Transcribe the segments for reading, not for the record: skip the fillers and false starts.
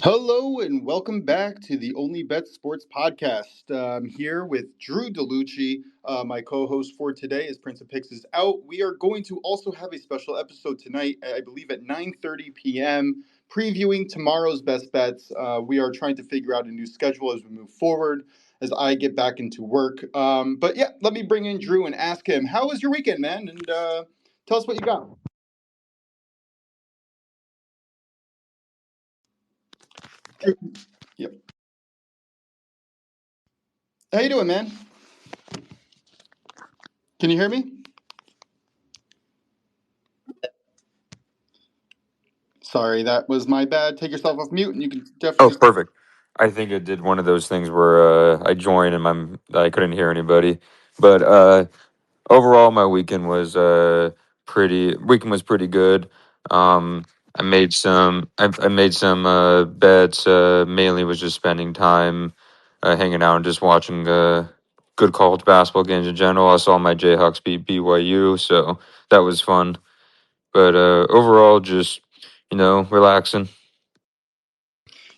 Hello and welcome back to the OnlyBets Sports Podcast. I'm here with Drew DeLucci. My co-host for today is PrinceOfPicks is out. We are going to also have a special episode tonight, I believe at 9:30 p.m., previewing tomorrow's best bets. We are trying to figure out a new schedule as we move forward, as I get back into work. But yeah, let me bring in Drew and ask him, how was your weekend, man? And tell us what you got. Yep. How you doing, man? Can you hear me? Sorry, that was my bad. Take yourself off mute, and you can Oh, definitely. perfect. I think it did one of those things where I joined and I couldn't hear anybody. But overall, my weekend was pretty good. I made some bets. Mainly was just spending time hanging out and just watching good college basketball games in general. I saw my Jayhawks beat BYU, so that was fun. But overall, just relaxing.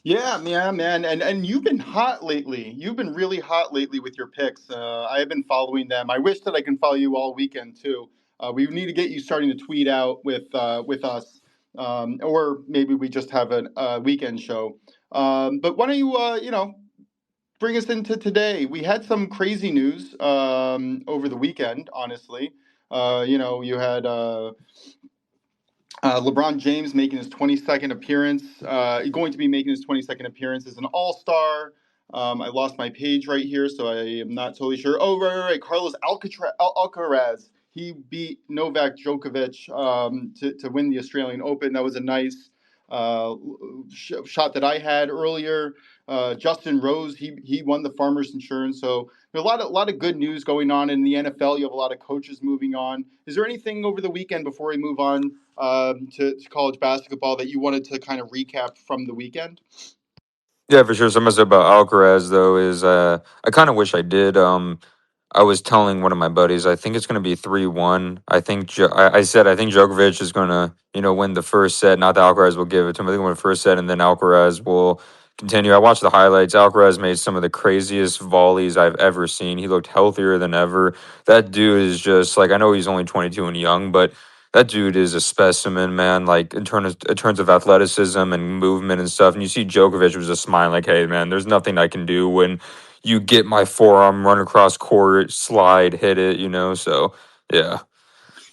Yeah, man, and you've been hot lately. You've been really hot lately with your picks. I have been following them. I wish that I can follow you all weekend too. We need to get you starting to tweet out with us, or maybe we just have a weekend show. But why don't you bring us into today? We had some crazy news over the weekend. Honestly, you had. LeBron James making his 22nd appearance, going to be making his 22nd appearance as an All-Star. I lost my page right here, so I am not totally sure. Oh, right. Carlos Alcaraz. He beat Novak Djokovic to win the Australian Open. That was a nice uh, shot that I had earlier. Justin Rose, he won the Farmers Insurance. So there's a lot of good news going on in the NFL. You have a lot of coaches moving on. Is there anything over the weekend before we move on to college basketball that you wanted to kind of recap from the weekend? Yeah, for sure. Something about Alcaraz though is I kind of wish I did. I was telling one of my buddies I think it's going to be 3-1. I said I think Djokovic is going to win the first set. Not that Alcaraz will give it to him. I think he'll win the first set, and then Alcaraz will continue. I watched the highlights. Alcaraz made some of the craziest volleys I've ever seen. He looked healthier than ever. That dude is just like, I know he's only 22 and young, but that dude is a specimen, man. Like in terms of athleticism and movement and stuff. And you see Djokovic was just smiling like, "Hey, man, there's nothing I can do when you get my forearm, run across court, slide, hit it." So yeah,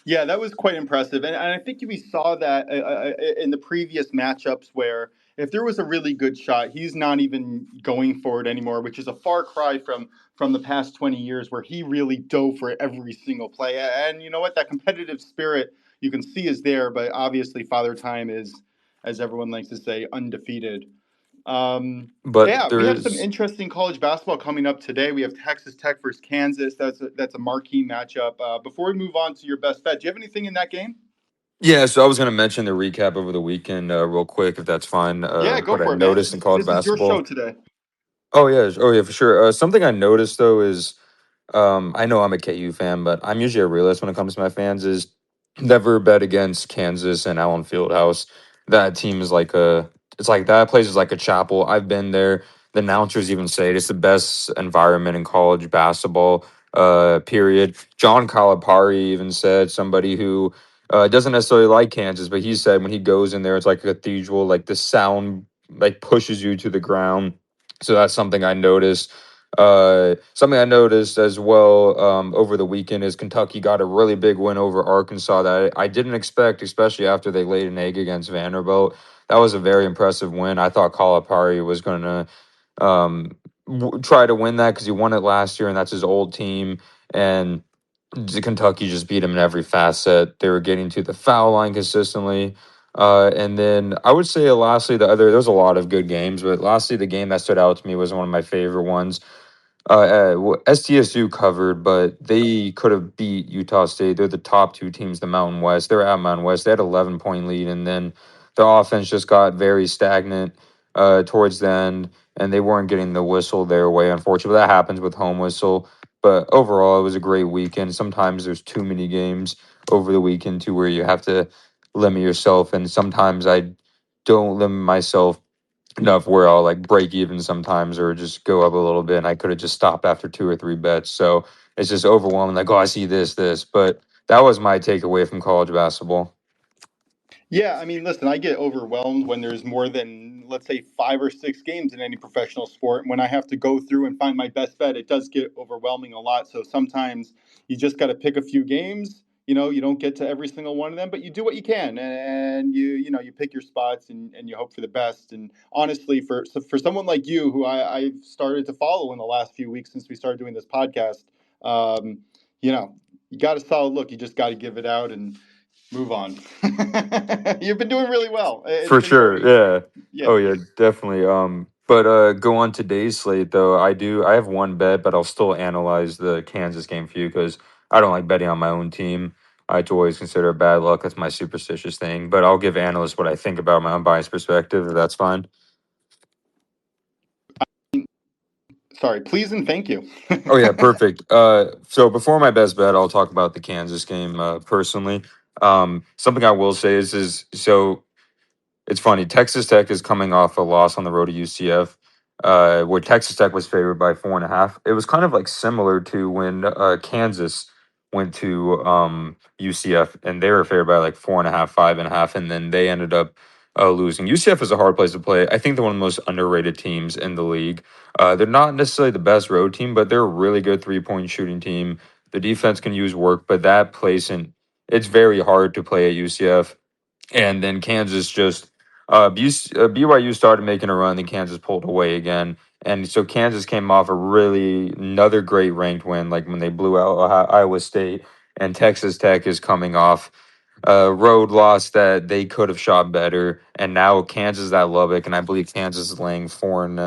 Yeah, that was quite impressive, and I think we saw that in the previous matchups where if there was a really good shot, he's not even going for it anymore, which is a far cry from the past 20 years where he really dove for every single play. And you know what? That competitive spirit you can see is there, but obviously Father Time is, as everyone likes to say, undefeated. but Yeah, there we have some is. interesting college basketball coming up today. We have Texas Tech versus Kansas. That's a marquee matchup. Before we move on to your best bet, do you have anything in that game? Yeah, so I was going to mention the recap over the weekend real quick, if that's fine. Yeah, go What I for it, man. noticed in This, college this is your show basketball. today. Oh yeah, for sure. Something I noticed though is, I know I'm a KU fan, but I'm usually a realist when it comes to my fans. Is never bet against Kansas and Allen Fieldhouse. That team is it's like that place is like a chapel. I've been there. The announcers even say it's the best environment in college basketball. Period. John Calipari even said, somebody who doesn't necessarily like Kansas, but he said when he goes in there, it's like a cathedral. Like the sound like pushes you to the ground. So that's something I noticed. Something I noticed as well over the weekend is Kentucky got a really big win over Arkansas that I didn't expect, especially after they laid an egg against Vanderbilt. That was a very impressive win. I thought Calipari was going to try to win that because he won it last year, and that's his old team. And Kentucky just beat him in every facet. They were getting to the foul line consistently. And then I would say, lastly, there's a lot of good games, but lastly, the game that stood out to me was one of my favorite ones. STSU covered, but they could have beat Utah State. They're the top two teams, the Mountain West. They're at Mountain West. They had 11-point lead, and then the offense just got very stagnant towards the end, and they weren't getting the whistle their way. Unfortunately, that happens with home whistle. But overall, it was a great weekend. Sometimes there's too many games over the weekend to where you have to limit yourself, and sometimes I don't limit myself enough where I'll like break even sometimes or just go up a little bit. And I could have just stopped after 2 or 3 bets. So it's just overwhelming. Like, oh, I see this. But that was my takeaway from college basketball. Yeah, I mean, listen, I get overwhelmed when there's more than, let's say, 5 or 6 games in any professional sport. When I have to go through and find my best bet, it does get overwhelming a lot. So sometimes you just got to pick a few games. You don't get to every single one of them, but you do what you can, and you pick your spots and you hope for the best. And honestly, for someone like you, who I've started to follow in the last few weeks since we started doing this podcast, um, you know, you got a solid look. You just got to give it out and move on. You've been doing really well. It's For been sure. very, Yeah. yeah. Oh yeah, definitely. But go on today's slate though. I have one bet, but I'll still analyze the Kansas game for you because I don't like betting on my own team. I to always consider it bad luck. That's my superstitious thing. But I'll give analysts what I think about my unbiased perspective, if that's fine. Sorry, please and thank you. Oh yeah, perfect. So before my best bet, I'll talk about the Kansas game personally. Something I will say is so it's funny. Texas Tech is coming off a loss on the road to UCF, where Texas Tech was favored by 4.5. It was kind of like similar to when Kansas went to UCF and they were favored by like 4.5, 5.5, and then they ended up losing. UCF is a hard place to play. I think they're one of the most underrated teams in the league. They're not necessarily the best road team, but they're a really good 3-point shooting team. The defense can use work, but that place and it's very hard to play at UCF. And then Kansas just BYU started making a run, then Kansas pulled away again, and so Kansas came off a really another great ranked win, like when they blew out Iowa State, and Texas Tech is coming off a road loss that they could have shot better, and now Kansas is at Lubbock, and I believe Kansas is laying four and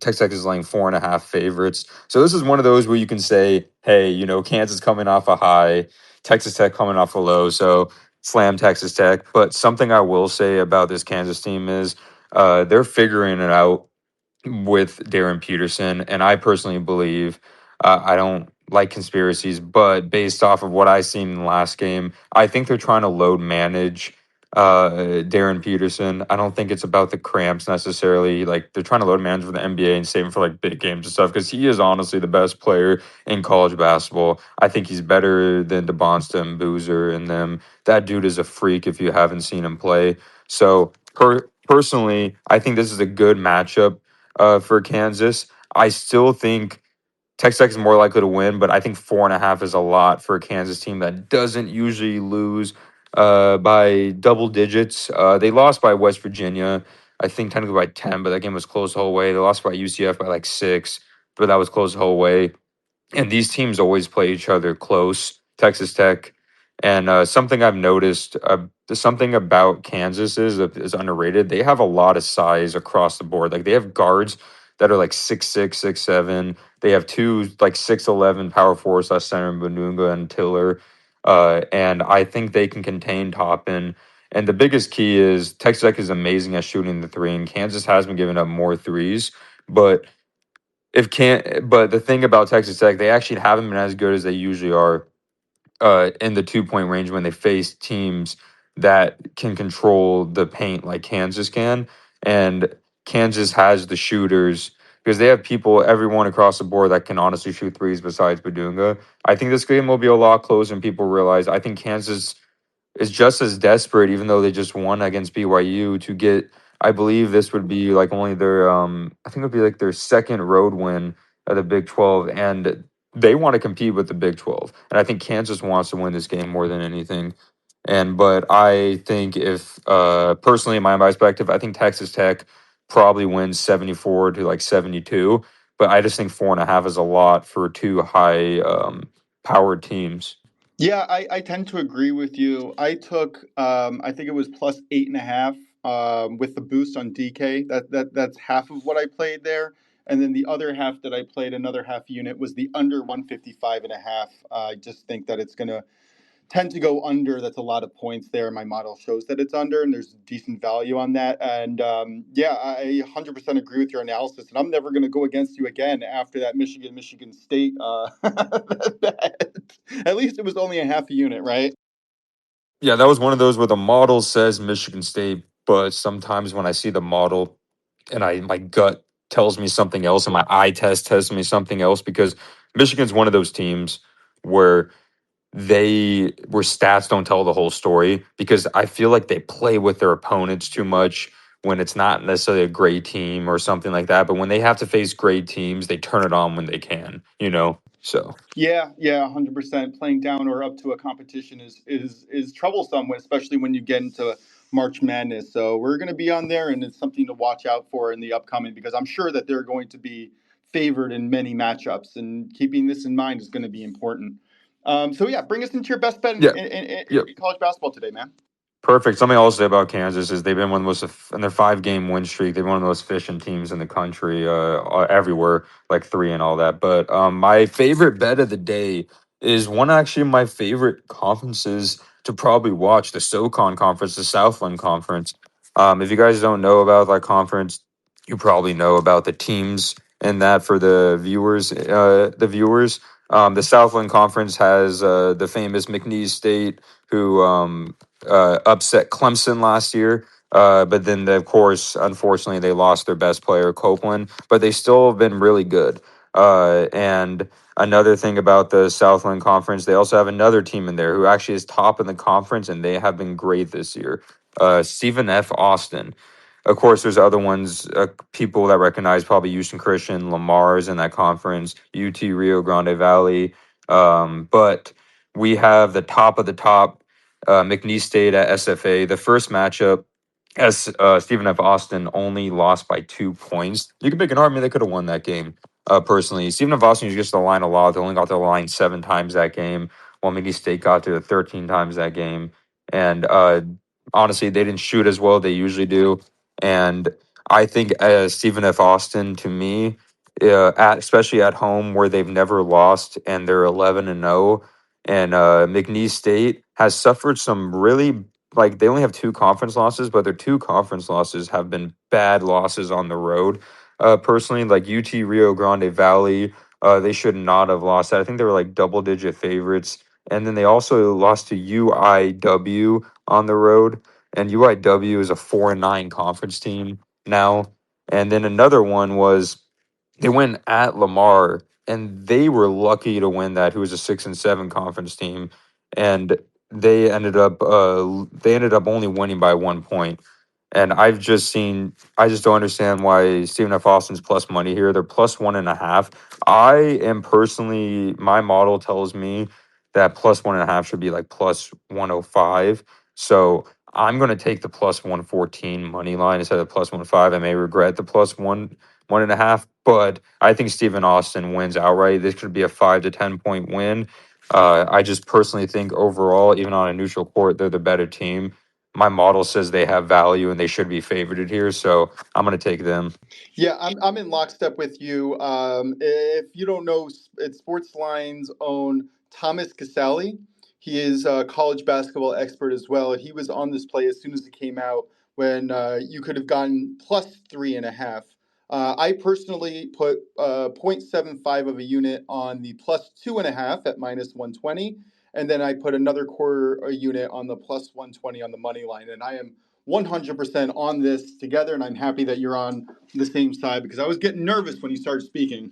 Texas Tech is laying 4.5 favorites. So this is one of those where you can say, hey, Kansas coming off a high, Texas Tech coming off a low, so slam Texas Tech. But something I will say about this Kansas team is they're figuring it out with Darren Peterson, and I personally believe I don't like conspiracies, but based off of what I seen in the last game, I think they're trying to load manage Darren Peterson. I don't think it's about the cramps necessarily. Like they're trying to load manage for the NBA and save him for like big games and stuff because he is honestly the best player in college basketball. I think he's better than DeBonsta and Boozer and them. That dude is a freak if you haven't seen him play. So personally, I think this is a good matchup for Kansas. I still think Texas Tech is more likely to win, but I think 4.5 is a lot for a Kansas team that doesn't usually lose by double digits. They lost by West Virginia, I think technically by 10, but that game was close the whole way. They lost by UCF by like 6, but that was close the whole way. And these teams always play each other close. Texas Tech, and something I've noticed, something about Kansas is underrated. They have a lot of size across the board. Like they have guards that are like 6'6", 6'7". They have two like 6'11" power forwards, that's center Banunga and Tiller, and I think they can contain Toppin. And the biggest key is Texas Tech is amazing at shooting the three, and Kansas has been giving up more threes, but but the thing about Texas Tech, they actually haven't been as good as they usually are in the 2-point range when they face teams that can control the paint like Kansas can. And Kansas has the shooters because they have people, everyone across the board that can honestly shoot threes besides Badunga. I think this game will be a lot closer and people realize. I think Kansas is just as desperate, even though they just won against BYU, to get. I believe this would be like only their. I think it would be like their second road win at the Big 12, and they want to compete with the Big 12. And I think Kansas wants to win this game more than anything. But I think if personally, in my perspective, I think Texas Tech probably wins 74 to like 72. But I just think 4.5 is a lot for two high powered teams. Yeah, I tend to agree with you. I took, I think it was plus 8.5 with the boost on DK. That's half of what I played there. And then the other half that I played, another half unit, was the under 155.5. I just think that it's going to tend to go under. That's a lot of points there. My model shows that it's under, and there's decent value on that. And yeah, I 100% agree with your analysis. And I'm never going to go against you again after that Michigan State bet. At least it was only a half a unit, right? Yeah, that was one of those where the model says Michigan State, but sometimes when I see the model and my gut tells me something else and my eye test tells me something else, because Michigan's one of those teams where where stats don't tell the whole story, because I feel like they play with their opponents too much when it's not necessarily a great team or something like that. But when they have to face great teams, they turn it on when they can, So Yeah, 100%. Playing down or up to a competition is troublesome, especially when you get into March Madness. So we're going to be on there, and it's something to watch out for in the upcoming, because I'm sure that they're going to be favored in many matchups, and keeping this in mind is going to be important. So yeah, bring us into your best bet yeah, yeah. in college basketball today, man. Perfect. Something I'll say about Kansas is they've been one of the most in their 5 game win streak. They've been one of the most efficient teams in the country, everywhere, like three and all that. But my favorite bet of the day is one actually of my favorite conferences to probably watch, the SoCon conference, the Southland conference. If you guys don't know about that conference, you probably know about the teams and that for the viewers. The Southland conference has the famous McNeese State, who upset Clemson last year. But then, of course, unfortunately, they lost their best player, Copeland, but they still have been really good. And another thing about the Southland Conference, they also have another team in there who actually is top in the conference, and they have been great this year. Stephen F. Austin. Of course, there's other ones, people that recognize, probably Houston Christian, Lamar's in that conference, UT Rio Grande Valley. But we have the top of the top, McNeese State at SFA. The first matchup, as Stephen F. Austin only lost by 2 points. You can make an argument they could have won that game. Personally, Stephen F. Austin gets to the line a lot. They only got to the line 7 times that game, while McNeese State got to it 13 times that game. And honestly, they didn't shoot as well as they usually do. And I think Stephen F. Austin, to me, especially at home where they've never lost and they're 11-0, and McNeese State has suffered some really, like, they only have 2 conference losses, but their 2 conference losses have been bad losses on the road. Personally, like UT Rio Grande Valley, they should not have lost that. I think they were like double-digit favorites. And then they also lost to UIW on the road, and UIW is a 4-9 conference team now. And then another one was they went at Lamar, and they were lucky to win that. Who was a 6-7 conference team, and they ended up only winning by 1 point. And I just don't understand why Stephen F. Austin's plus money here. They're plus 1.5. I am personally, my model tells me that plus 1.5 should be like plus 105. So I'm going to take the plus 114 money line instead of plus 1.5. I may regret the plus 1.5, but I think Stephen Austin wins outright. This could be a 5 to 10 point win. I just personally think overall, even on a neutral court, they're the better team. My model says they have value and they should be favored here, so I'm going to take them. Yeah, I'm in lockstep with you. If you don't know, it's Sportsline's own Thomas Casale. He is a college basketball expert as well. He was on this play as soon as it came out, when you could have gotten plus 3.5. I personally put 0.75 of a unit on the plus 2.5 at minus 120, and then I put another quarter a unit on the plus 120 on the money line. And I am 100% on this together, and I'm happy that you're on the same side, because I was getting nervous when you started speaking.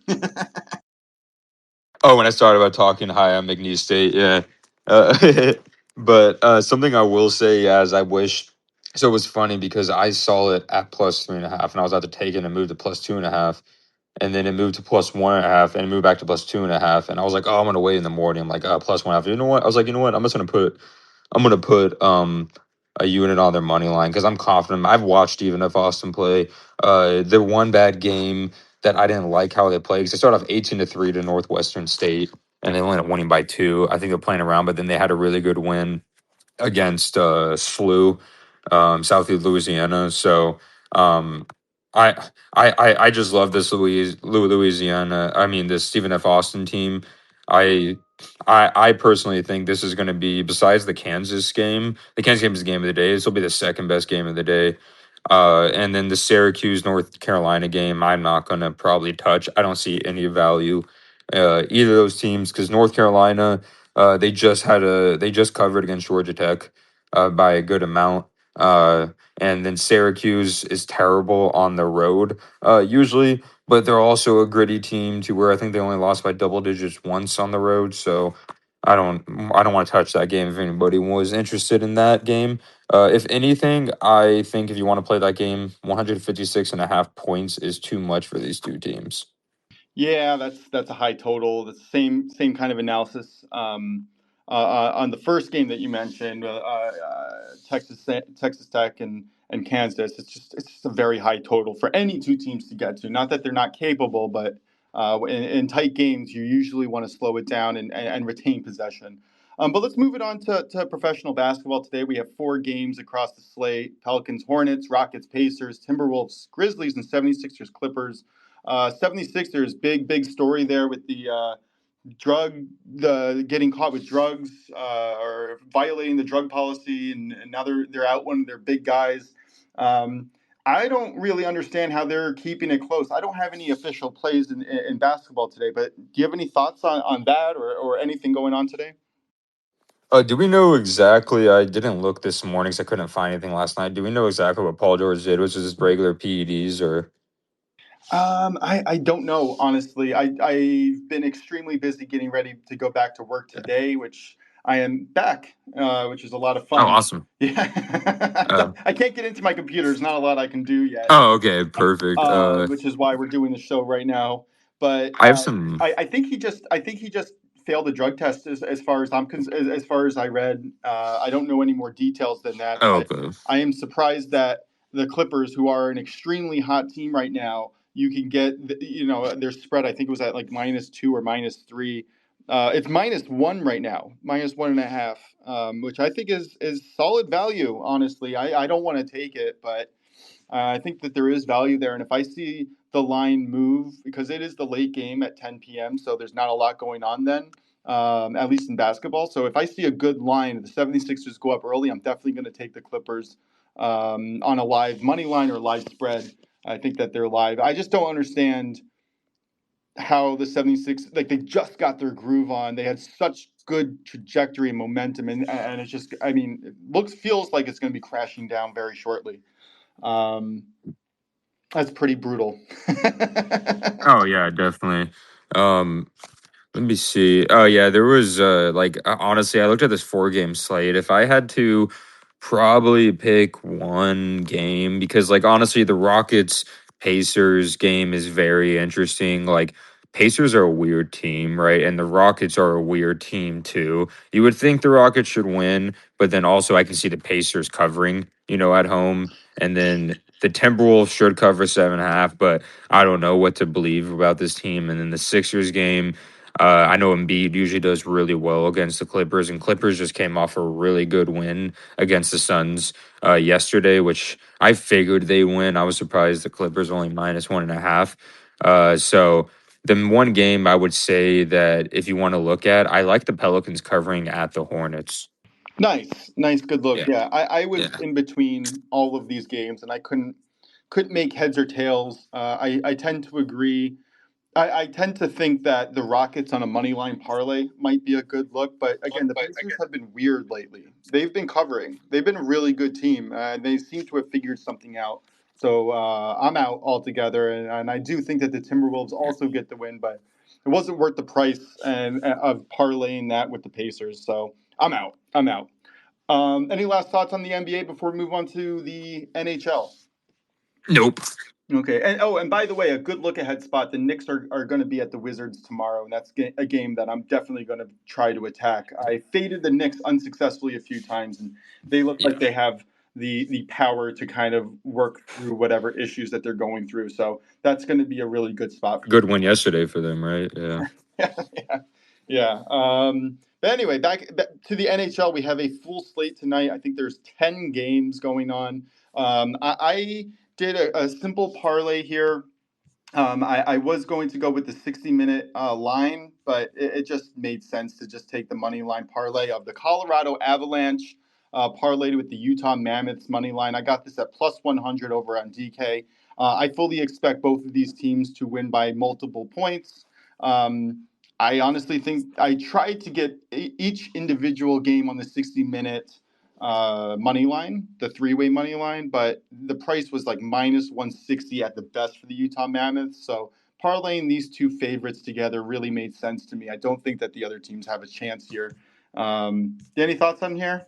Oh, when I started about talking high on McNeese State, yeah. Uh, but something I will say is I wish. So it was funny because I saw it at plus 3.5, and I was about to take it and move to plus 2.5, and then it moved to plus 1.5, and it moved back to plus 2.5, and I was like, oh, I'm gonna wait in the morning. I'm like, plus 1.5. You know what? I was like, you know what? I'm gonna put a unit on their money line because I'm confident. I've watched even if Austin play. Their one bad game that I didn't like how they played, because they started off 18-3 to Northwestern State, and they ended up winning by 2. I think they're playing around, but then they had a really good win against SLU, Southeast Louisiana. So um, I, I just love this Louisiana. I mean, this Stephen F. Austin team. I I personally think this is going to be, besides the Kansas game. The Kansas game is the game of the day. This will be the second best game of the day. And then the Syracuse North Carolina game, I'm not going to probably touch. I don't see any value either of those teams, because North Carolina, they just covered against Georgia Tech by a good amount. And then Syracuse is terrible on the road, usually, but they're also a gritty team to where I think they only lost by double digits once on the road. So I don't want to touch that game if anybody was interested in that game. If anything, I think if you want to play that game, 156.5 points is too much for these two teams. Yeah, that's a high total. The same kind of analysis on the first game that you mentioned, Texas Tech and Kansas. It's just a very high total for any two teams to get to. Not that they're not capable, but in tight games, you usually want to slow it down and retain possession. But let's move it on to professional basketball today. We have 4 games across the slate: Pelicans, Hornets, Rockets, Pacers, Timberwolves, Grizzlies, and 76ers, Clippers. 76ers, big story there with the getting caught with drugs or violating the drug policy, and now they're out one of their big guys. Um, I don't really understand how they're keeping it close. I don't have any official plays in basketball today, but do you have any thoughts on that or anything going on today? Do we know exactly? I didn't look this morning because I couldn't find anything last night. Do we know exactly what Paul George did? Was it just regular PEDs or? I don't know, honestly. I've been extremely busy getting ready to go back to work today, which I am back, which is a lot of Oh, fun. awesome. Yeah, Uh, I can't get into my computer. There's not a lot I can do yet, oh, okay, perfect. which is why we're doing the show right now. But I have some. I think he just failed a drug test as far as as far as I read. I don't know any more details than that, Oh, but okay. I am surprised that the Clippers, who are an extremely hot team right now, you can get their spread. I think it was at like -2 or -3. It's -1 right now, -1.5, which I think is solid value. Honestly, I don't want to take it, but I think that there is value there. And if I see the line move, because it is the late game at 10 p.m., so there's not a lot going on then, at least in basketball. So if I see a good line, the 76ers go up early, I'm definitely going to take the Clippers on a live money line or live spread. I think that they're live. I just don't understand how the 76, like, they just got their groove on. They had such good trajectory and momentum, and it's just, I mean, feels like it's going to be crashing down very shortly. Um, that's pretty brutal. Oh yeah, definitely. Um, Let me see. Oh yeah, there was honestly, I looked at this 4 game slate. If I had to probably pick one game, because like honestly, the Rockets Pacers game is very interesting. Like Pacers are a weird team, right? And the Rockets are a weird team too. You would think the Rockets should win, but then also I can see the Pacers covering, at home. And then the Timberwolves should cover 7.5, but I don't know what to believe about this team. And then the Sixers game, I know Embiid usually does really well against the Clippers, and Clippers just came off a really good win against the Suns yesterday, which I figured they win. I was surprised the Clippers only -1.5. So the one game I would say that if you want to look at, I like the Pelicans covering at the Hornets. Nice, good look. Yeah, Yeah, I was yeah. in between all of these games, and I couldn't make heads or tails. I tend to agree. I tend to think that the Rockets on a money line parlay might be a good look, but again, the Pacers have been weird lately. They've been covering. They've been a really good team, and they seem to have figured something out. So I'm out altogether, and I do think that the Timberwolves also get the win, but it wasn't worth the price and of parlaying that with the Pacers. So I'm out. I'm out. Any last thoughts on the NBA before we move on to the NHL? Nope. Okay, and by the way, a good look ahead spot. The Knicks are going to be at the Wizards tomorrow, and that's a game that I'm definitely going to try to attack. I faded the Knicks unsuccessfully a few times, and they look like Yeah. they have the power to kind of work through whatever issues that they're going through. So that's going to be a really good spot for me. Good win yesterday for them, right? Yeah. Yeah, yeah. But anyway, back to the NHL. We have a full slate tonight. I think there's 10 games going on. I did a simple parlay here. I was going to go with the 60-minute line, but it just made sense to just take the money line parlay of the Colorado Avalanche parlayed with the Utah Mammoths money line. I got this at +100 over on DK. I fully expect both of these teams to win by multiple points. Um, I honestly think I tried to get each individual game on the 60-minute money line, the three-way money line, but the price was like minus 160 at the best for the Utah Mammoths. So parlaying these two favorites together really made sense to me. I don't think that the other teams have a chance here. Any thoughts on here?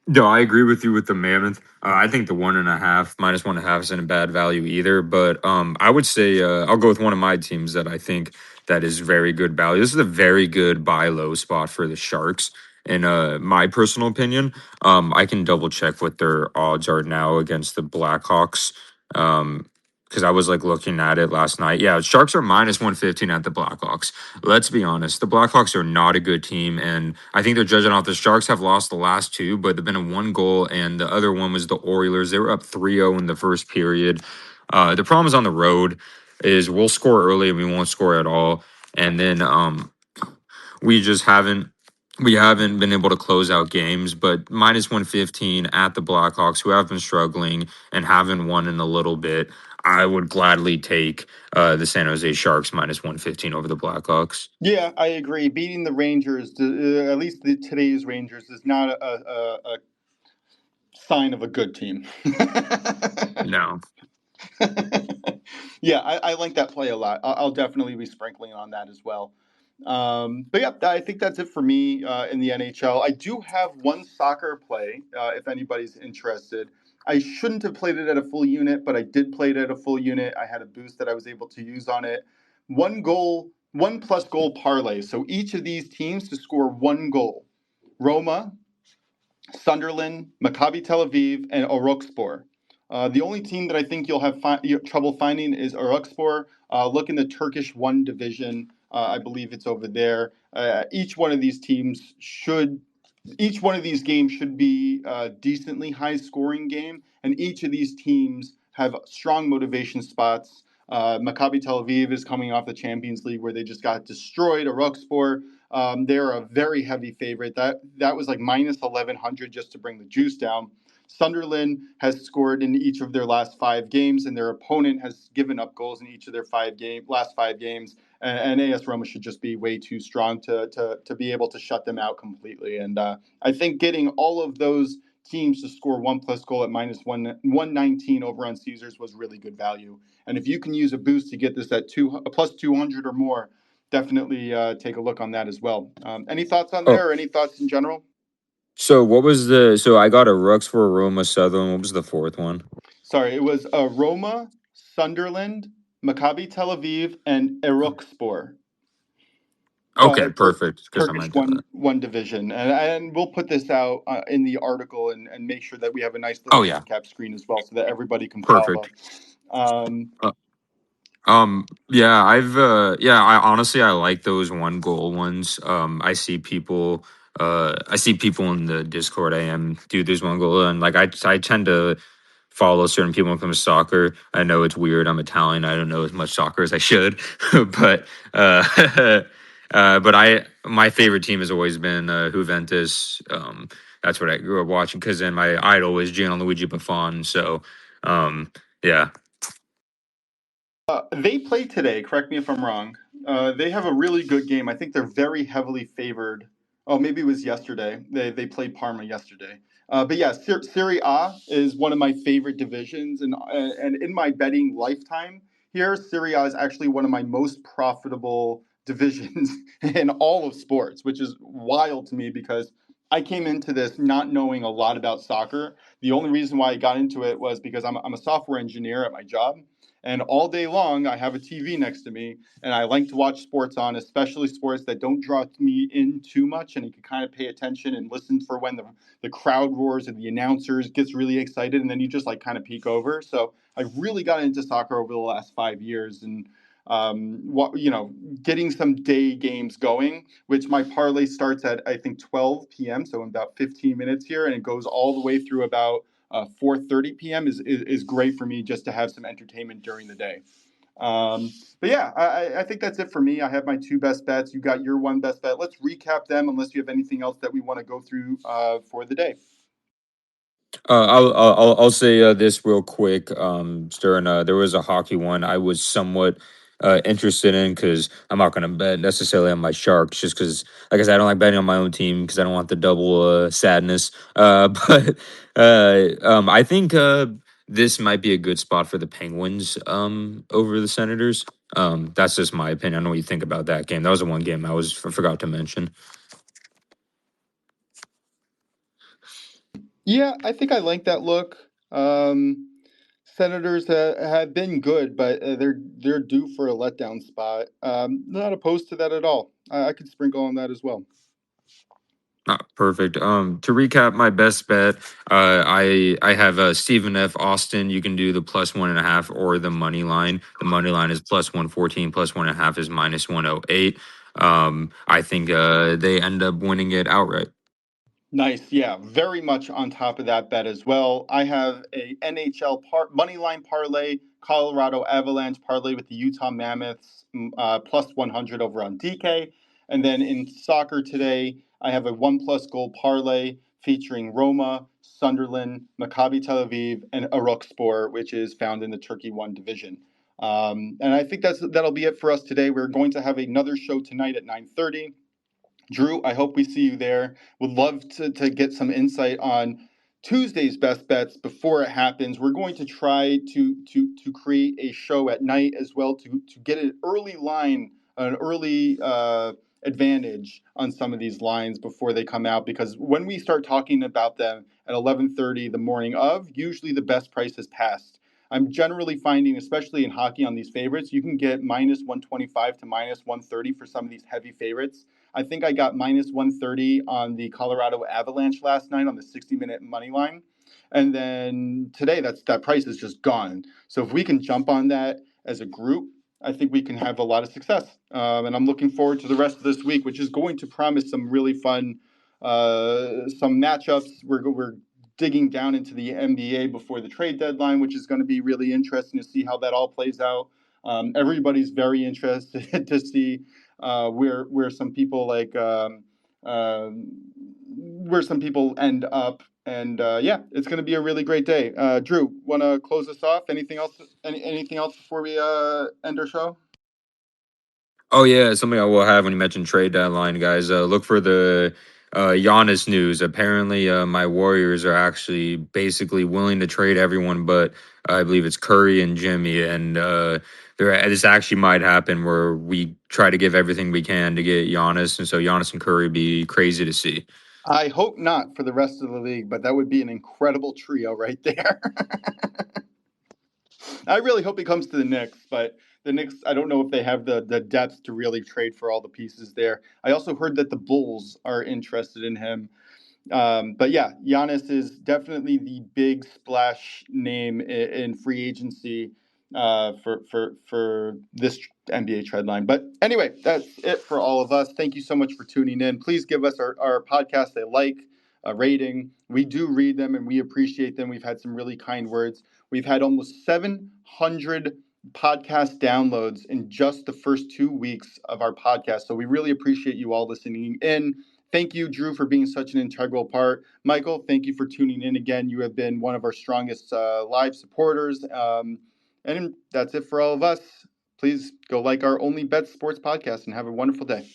No, I agree with you with the Mammoth. I think the 1.5 -1.5 isn't a bad value either. But I would say I'll go with one of my teams that I think that is very good value. This is a very good buy low spot for the Sharks. In my personal opinion, I can double check what their odds are now against the Blackhawks. Because I was like looking at it last night. Yeah, Sharks are -115 at the Blackhawks. Let's be honest, the Blackhawks are not a good team, and I think they're judging off the Sharks have lost the last two, but they've been in one goal, and the other one was the Oilers. They were up 3-0 in the first period. The problem is on the road is we'll score early and we won't score at all, and then we just haven't been able to close out games. But -115 at the Blackhawks, who have been struggling and haven't won in a little bit. I would gladly take the San Jose Sharks -115 over the Blackhawks. Yeah, I agree. Beating the Rangers, at least today's Rangers, is not a sign of a good team. No. Yeah, I like that play a lot. I'll definitely be sprinkling on that as well. But yeah, I think that's it for me in the NHL. I do have one soccer play if anybody's interested. I shouldn't have played it at a full unit, but I did play it at a full unit. I had a boost that I was able to use on it. One goal, 1+ goal parlay. So each of these teams to score one goal. Roma, Sunderland, Maccabi Tel Aviv, and Orokspor. The only team that I think you'll have trouble finding is Orokspor. Look in the Turkish 1 division. I believe it's over there. Each one of these games should be a decently high scoring game, and each of these teams have strong motivation spots. Maccabi Tel Aviv is coming off the Champions League where they just got destroyed. Orokspor, they're a very heavy favorite. That was like minus 1100 just to bring the juice down. Sunderland has scored in each of their last 5 games, and their opponent has given up goals in each of their last 5 games. And AS Roma should just be way too strong to be able to shut them out completely. And I think getting all of those teams to score 1+ goal at minus 119 over on Caesars was really good value. And if you can use a boost to get this at plus 200 or more, definitely take a look on that as well. Any thoughts on Oh, there, or any thoughts in general? so what was the? So I got a Rux for a Roma Southern. What was the fourth one? Sorry, it was Roma, Sunderland, Maccabi Tel Aviv, and Erokspor. Okay, perfect. Because I Turkish might. one division, and we'll put this out in the article and make sure that we have a nice Oh little yeah, recap screen as well, so that everybody can follow. perfect. Uh, yeah, I honestly I like those one goal ones. I see people in the Discord I am do this one goal, and like I tend to follow certain people when it comes to soccer. I know it's weird. I'm Italian. I don't know as much soccer as I should, but but my favorite team has always been Juventus. That's what I grew up watching because then my idol was Gianluigi Buffon. So yeah. They play today. Correct me if I'm wrong. They have a really good game. I think they're very heavily favored. Oh, maybe it was yesterday. They played yesterday. But yeah, Serie A is one of my favorite divisions, and in my betting lifetime here, Serie A is actually one of my most profitable divisions in all of sports, which is wild to me because I came into this not knowing a lot about soccer. The only reason why I got into it was because I'm a software engineer at my job, and all day long, I have a TV next to me, and I like to watch sports on, especially sports that don't draw me in too much, and you can kind of pay attention and listen for when the crowd roars and the announcers gets really excited, and then you just like kind of peek over. So I really got into soccer over the last 5 years, and getting some day games going, which my parlay starts at I think 12 p.m. So in about 15 minutes here, and it goes all the way through about 4:30 p.m. Is great for me just to have some entertainment during the day. But yeah, I think that's it for me. I have my 2 best bets. You got your 1 best bet. Let's recap them unless you have anything else that we want to go through for the day. I'll say this real quick, Stern. There was a hockey one. I was somewhat interested in because I'm not going to bet necessarily on my Sharks just because, like I said, I don't like betting on my own team because I don't want the double sadness. But I think this might be a good spot for the Penguins over the Senators. That's just my opinion. I don't know what you think about that game. That was the one game I forgot to mention. Yeah, I think I like that look. Senators have been good, but they're due for a letdown spot. Not opposed to that at all. I could sprinkle on that as well. Perfect. To recap my best bet, I have Stephen F. Austin. You can do the +1.5 or the money line. The money line is +114, +1.5 is -108. I think they end up winning it outright. Nice, yeah, very much on top of that bet as well. I have a NHL money line parlay, Colorado Avalanche parlay with the Utah Mammoths +100 over on DK, and then in soccer today, I have a 1+ goal parlay featuring Roma, Sunderland, Maccabi Tel Aviv, and Arakspor, which is found in the Turkey 1 division. And I think that'll be it for us today. We're going to have another show tonight at 9:30. Drew, I hope we see you there. Would love to get some insight on Tuesday's best bets before it happens. We're going to try to create a show at night as well to get an early line, an early advantage on some of these lines before they come out, because when we start talking about them at 11:30 the morning of, usually the best price has passed. I'm generally finding, especially in hockey on these favorites, you can get -125 to -130 for some of these heavy favorites. I think I got -130 on the Colorado Avalanche last night on the 60-minute money line. And then today, that price is just gone. So if we can jump on that as a group, I think we can have a lot of success. And I'm looking forward to the rest of this week, which is going to promise some really fun some matchups. We're digging down into the NBA before the trade deadline, which is going to be really interesting to see how that all plays out. Everybody's very interested to see where some people where some people end up. And yeah, it's going to be a really great day. Drew, want to close us off? Anything else? Anything else before we end our show? Oh yeah, something I will have when you mentioned trade deadline, guys. Look for the Giannis news. Apparently, my Warriors are actually basically willing to trade everyone, but I believe it's Curry and Jimmy, and this actually might happen where we try to give everything we can to get Giannis, and so Giannis and Curry be crazy to see. I hope not for the rest of the league, but that would be an incredible trio right there. I really hope he comes to the Knicks, but the Knicks, I don't know if they have the depth to really trade for all the pieces there. I also heard that the Bulls are interested in him. But yeah, Giannis is definitely the big splash name in free agency for this NBA trade line. But anyway, that's it for all of us. Thank you so much for tuning in. Please give us our podcast a like, a rating. We do read them and we appreciate them. We've had some really kind words. We've had almost 700 podcast downloads in just the first 2 weeks of our podcast. So we really appreciate you all listening in. Thank you, Drew, for being such an integral part. Michael, thank you for tuning in again. You have been one of our strongest live supporters. And that's it for all of us. Please go like our OnlyBets Sports podcast and have a wonderful day.